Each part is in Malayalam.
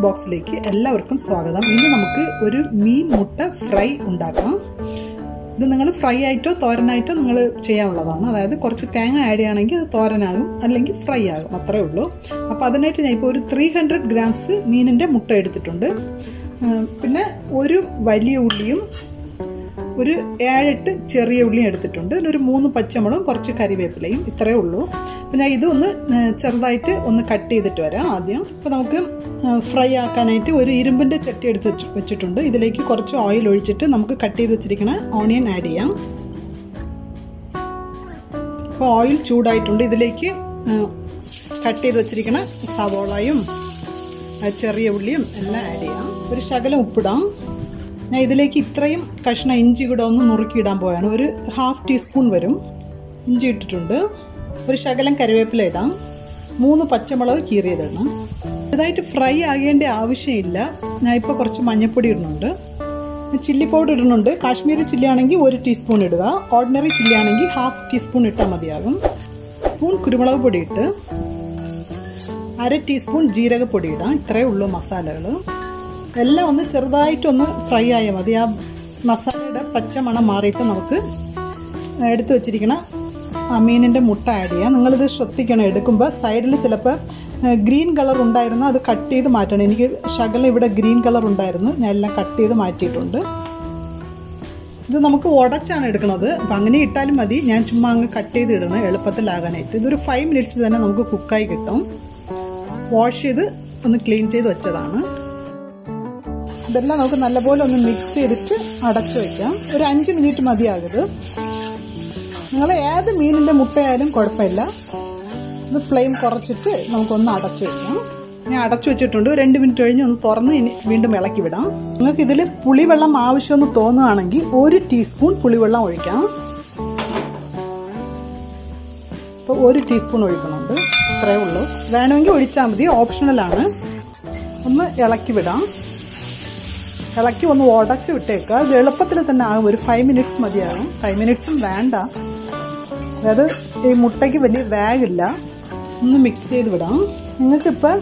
ബോക്സിലേക്ക് എല്ലാവർക്കും സ്വാഗതം. ഇന്ന് നമുക്ക് ഒരു മീൻ മുട്ട ഫ്രൈ ഉണ്ടാക്കാം. ഇത് നിങ്ങൾ ഫ്രൈ ആയിട്ടോ തോരനായിട്ടോ നിങ്ങൾ ചെയ്യാനുള്ളതാണ്. അതായത് കുറച്ച് തേങ്ങ ആഡ് ചെയ്യുകയാണെങ്കിൽ അത് തോരനാകും, അല്ലെങ്കിൽ ഫ്രൈ ആകും, അത്രേ ഉള്ളൂ. അപ്പോൾ അതിനായിട്ട് ഞാൻ ഇപ്പോൾ ഒരു 300 ഗ്രാംസ് മീനിൻ്റെ മുട്ട എടുത്തിട്ടുണ്ട്. പിന്നെ ഒരു വലിയ ഉള്ളിയും ഒരു 7-8 ചെറിയ ഉള്ളിയും എടുത്തിട്ടുണ്ട്. ഒരു 3 പച്ചമുളകും കുറച്ച് കരിവേപ്പിലയും, ഇത്രയേ ഉള്ളൂ. അപ്പോൾ ഞാൻ ഇതൊന്ന് ചെറുതായിട്ട് ഒന്ന് കട്ട് ചെയ്തിട്ട് വരാം ആദ്യം. അപ്പോൾ നമുക്ക് ഫ്രൈ ആക്കാനായിട്ട് ഒരു ഇരുമ്പിൻ്റെ ചട്ടി എടുത്ത് വെച്ചിട്ടുണ്ട്. ഇതിലേക്ക് കുറച്ച് ഓയിൽ ഒഴിച്ചിട്ട് നമുക്ക് കട്ട് ചെയ്ത് വെച്ചിരിക്കുന്ന ഓണിയൻ ആഡ് ചെയ്യാം. അപ്പോൾ ഓയിൽ ചൂടായിട്ടുണ്ട്. ഇതിലേക്ക് കട്ട് ചെയ്ത് വെച്ചിരിക്കുന്ന സവോളയും ചെറിയ ഉള്ളിയും എല്ലാം ആഡ് ചെയ്യാം. ഒരു ശകലം ഉപ്പിടാം. ഞാൻ ഇതിലേക്ക് ഇത്രയും കഷ്ണം ഇഞ്ചി കൂടെ ഒന്ന് നുറുക്കിയിടാൻ പോവുകയാണ്. ഒരു 1/2 ടീസ്പൂൺ വരും ഇഞ്ചി ഇട്ടിട്ടുണ്ട്. ഒരു ശകലം കറിവേപ്പില ഇടാം. 3 പച്ചമുളക് കീറിയതിടണം. ഇതായിട്ട് ഫ്രൈ ആകേണ്ട ആവശ്യമില്ല. ഞാൻ ഇപ്പോൾ കുറച്ച് മഞ്ഞൾപ്പൊടി ഇടുന്നുണ്ട്, ചില്ലി പൗഡർ ഇടുന്നുണ്ട്. കാശ്മീരി ചില്ലി ആണെങ്കിൽ 1 ടീസ്പൂൺ ഇടുക. ഓർഡിനറി ചില്ലി ആണെങ്കിൽ 1/2 ടീസ്പൂൺ ഇട്ടാൽ മതിയാകും. സ്പൂൺ കുരുമുളക് പൊടി ഇട്ട് 1/2 ടീസ്പൂൺ ജീരകപ്പൊടി ഇടാം. ഇത്രയേ ഉള്ളൂ മസാലകൾ. എല്ലാം ഒന്ന് ചെറുതായിട്ടൊന്ന് ഫ്രൈ ആയാൽ മതി. ആ മസാലയുടെ പച്ചമണം മാറിയിട്ട് നമുക്ക് എടുത്ത് വെച്ചിരിക്കണം മീനിൻ്റെ മുട്ട ആഡ് ചെയ്യാം. നിങ്ങളിത് ശ്രദ്ധിക്കണം, എടുക്കുമ്പോൾ സൈഡിൽ ചിലപ്പോൾ ഗ്രീൻ കളർ ഉണ്ടായിരുന്നു, അത് കട്ട് ചെയ്ത് മാറ്റണം. എനിക്ക് ശകലം ഇവിടെ ഗ്രീൻ കളർ ഉണ്ടായിരുന്നു, ഞാൻ എല്ലാം കട്ട് ചെയ്ത് മാറ്റിയിട്ടുണ്ട്. ഇത് നമുക്ക് ഉടച്ചാണ് എടുക്കുന്നത്, അപ്പം അങ്ങനെ ഇട്ടാലും മതി. ഞാൻ ചുമ്മാ അങ്ങ് കട്ട് ചെയ്ത് ഇടണം എളുപ്പത്തിലാകാനായിട്ട്. ഇതൊരു 5 മിനിറ്റ്സ് തന്നെ നമുക്ക് കുക്കായി കിട്ടും. വാഷ് ചെയ്ത് ഒന്ന് ക്ലീൻ ചെയ്ത് വെച്ചതാണ്. ഇതെല്ലാം നമുക്ക് നല്ലപോലെ ഒന്ന് മിക്സ് ചെയ്തിട്ട് അടച്ചു വയ്ക്കാം. ഒരു 5 മിനിറ്റ് മതിയാകരുത്. നിങ്ങൾ ഏത് മീനിൻ്റെ മുട്ടയായാലും കുഴപ്പമില്ല. ഇത് ഫ്ലെയിം കുറച്ചിട്ട് നമുക്കൊന്ന് അടച്ചു വയ്ക്കാം. ഞാൻ അടച്ചു വെച്ചിട്ടുണ്ട്. 2 മിനിറ്റ് കഴിഞ്ഞ് ഒന്ന് തുറന്ന് ഇനി വീണ്ടും ഇളക്കി വിടാം. നിങ്ങൾക്ക് ഇതിൽ പുളിവെള്ളം ആവശ്യമെന്ന് തോന്നുകയാണെങ്കിൽ 1 ടീസ്പൂൺ പുളിവെള്ളം ഒഴിക്കാം. ഇപ്പോൾ 1 ടീസ്പൂൺ ഒഴിക്കുന്നുണ്ട്, ഇത്രയേ ഉള്ളൂ. വേണമെങ്കിൽ ഒഴിച്ചാൽ മതി, ഓപ്ഷണലാണ്. ഒന്ന് ഇളക്കി വിടാം. ഇളക്കി ഒന്ന് ഉടച്ച് വിട്ടേക്കുക. ഇത് എളുപ്പത്തിൽ തന്നെ ആകും. ഒരു 5 മിനിറ്റ്സ് മതിയാകും. 5 മിനിറ്റ്സും വേണ്ട, അതായത് ഈ മുട്ടയ്ക്ക് വലിയ വേഗില്ല. ഒന്ന് മിക്സ് ചെയ്ത് വിടാം. നിങ്ങൾക്കിപ്പോൾ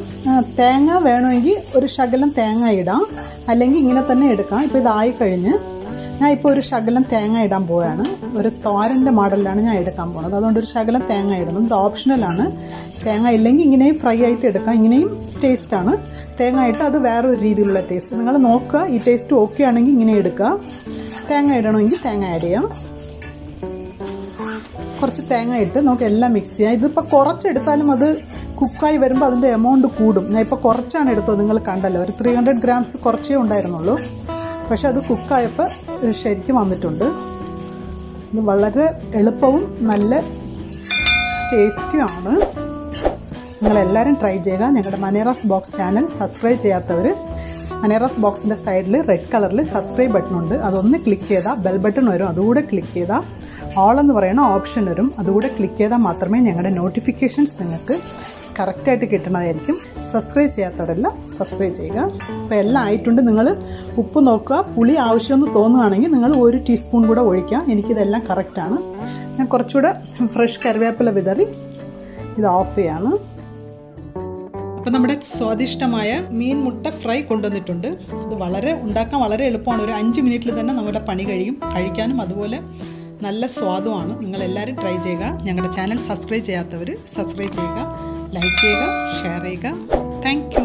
തേങ്ങ വേണമെങ്കിൽ ഒരു ശകലം തേങ്ങ ഇടാം, അല്ലെങ്കിൽ ഇങ്ങനെ തന്നെ എടുക്കാം. ഇപ്പോൾ ഇതായി കഴിഞ്ഞ് ഞാൻ ഇപ്പോൾ ഒരു ശകലം തേങ്ങ ഇടാൻ പോവുകയാണ്. ഒരു തോരൻ്റെ മോഡലിലാണ് ഞാൻ എടുക്കാൻ പോകുന്നത്, അതുകൊണ്ട് ഒരു ശകലം തേങ്ങ ഇടണം. ഇത് ഓപ്ഷണലാണ്. തേങ്ങ ഇല്ലെങ്കിൽ ഇങ്ങനെയും ഫ്രൈ ആയിട്ട് എടുക്കാം, ഇങ്ങനെയും ടേസ്റ്റാണ്. തേങ്ങ ഇട്ട് അത് വേറൊരു രീതിയിലുള്ള ടേസ്റ്റ്. നിങ്ങൾ നോക്കുക, ഈ ടേസ്റ്റ് ഓക്കെ ആണെങ്കിൽ ഇങ്ങനെ എടുക്കുക. തേങ്ങ ഇടണമെങ്കിൽ തേങ്ങ ആഡ് ചെയ്യാം. കുറച്ച് തേങ്ങ ഇട്ട് നമുക്ക് എല്ലാം മിക്സ് ചെയ്യാം. ഇതിപ്പോൾ കുറച്ചെടുത്താലും അത് കുക്കായി വരുമ്പോൾ അതിൻ്റെ എമൗണ്ട് കൂടും. ഞാൻ ഇപ്പോൾ കുറച്ചാണ് എടുത്തത്, നിങ്ങൾ കണ്ടല്ലോ. ഒരു 300 ഗ്രാംസ് കുറച്ചേ ഉണ്ടായിരുന്നുള്ളൂ, പക്ഷെ അത് കുക്കായപ്പോൾ ശരിക്കും വന്നിട്ടുണ്ട്. ഇത് വളരെ എളുപ്പവും നല്ല ടേസ്റ്റിയുമാണ്. നിങ്ങളെല്ലാവരും ട്രൈ ചെയ്യുക. ഞങ്ങളുടെ മനേറാസ് ബോക്സ് ചാനൽ സബ്സ്ക്രൈബ് ചെയ്യാത്തവർ മനേറാസ് ബോക്സിൻ്റെ സൈഡിൽ റെഡ് കളറിൽ സബ്സ്ക്രൈബ് ബട്ടൺ ഉണ്ട്, അതൊന്ന് ക്ലിക്ക് ചെയ്താൽ ബെൽ ബട്ടൺ വരും. അതുകൂടെ ക്ലിക്ക് ചെയ്താൽ ഓൾ എന്ന് പറയുന്ന ഓപ്ഷൻ വരും. അതുകൂടെ ക്ലിക്ക് ചെയ്താൽ മാത്രമേ ഞങ്ങളുടെ നോട്ടിഫിക്കേഷൻസ് നിങ്ങൾക്ക് കറക്റ്റായിട്ട് കിട്ടണമായിരിക്കും. സബ്സ്ക്രൈബ് ചെയ്യാത്തവരെല്ലാം സബ്സ്ക്രൈബ് ചെയ്യുക. അപ്പോൾ എല്ലാം ആയിട്ടുണ്ട്. നിങ്ങൾ ഉപ്പ് നോക്കുക. പുളി ആവശ്യമെന്ന് തോന്നുകയാണെങ്കിൽ നിങ്ങൾ 1 ടീസ്പൂൺ കൂടെ ഒഴിക്കാം. എനിക്കിതെല്ലാം കറക്റ്റാണ്. ഞാൻ കുറച്ചുകൂടെ ഫ്രഷ് കറിവേപ്പില വിതറി ഇത് ഓഫ് ചെയ്യാണ്. അപ്പോൾ നമ്മുടെ സ്വാദിഷ്ടമായ മീൻ മുട്ട ഫ്രൈ കൊണ്ടുവന്നിട്ടുണ്ട്. ഇത് ഉണ്ടാക്കാൻ വളരെ എളുപ്പമാണ്. ഒരു 5 മിനിറ്റിൽ തന്നെ നമ്മുടെ പണി കഴിയും. കഴിക്കാനും അതുപോലെ നല്ല സ്വാദുമാണ്. നിങ്ങളെല്ലാവരും ട്രൈ ചെയ്യുക. ഞങ്ങളുടെ ചാനൽ സബ്സ്ക്രൈബ് ചെയ്യാത്തവർ സബ്സ്ക്രൈബ് ചെയ്യുക, ലൈക്ക് ചെയ്യുക, ഷെയർ ചെയ്യുക. Thank you.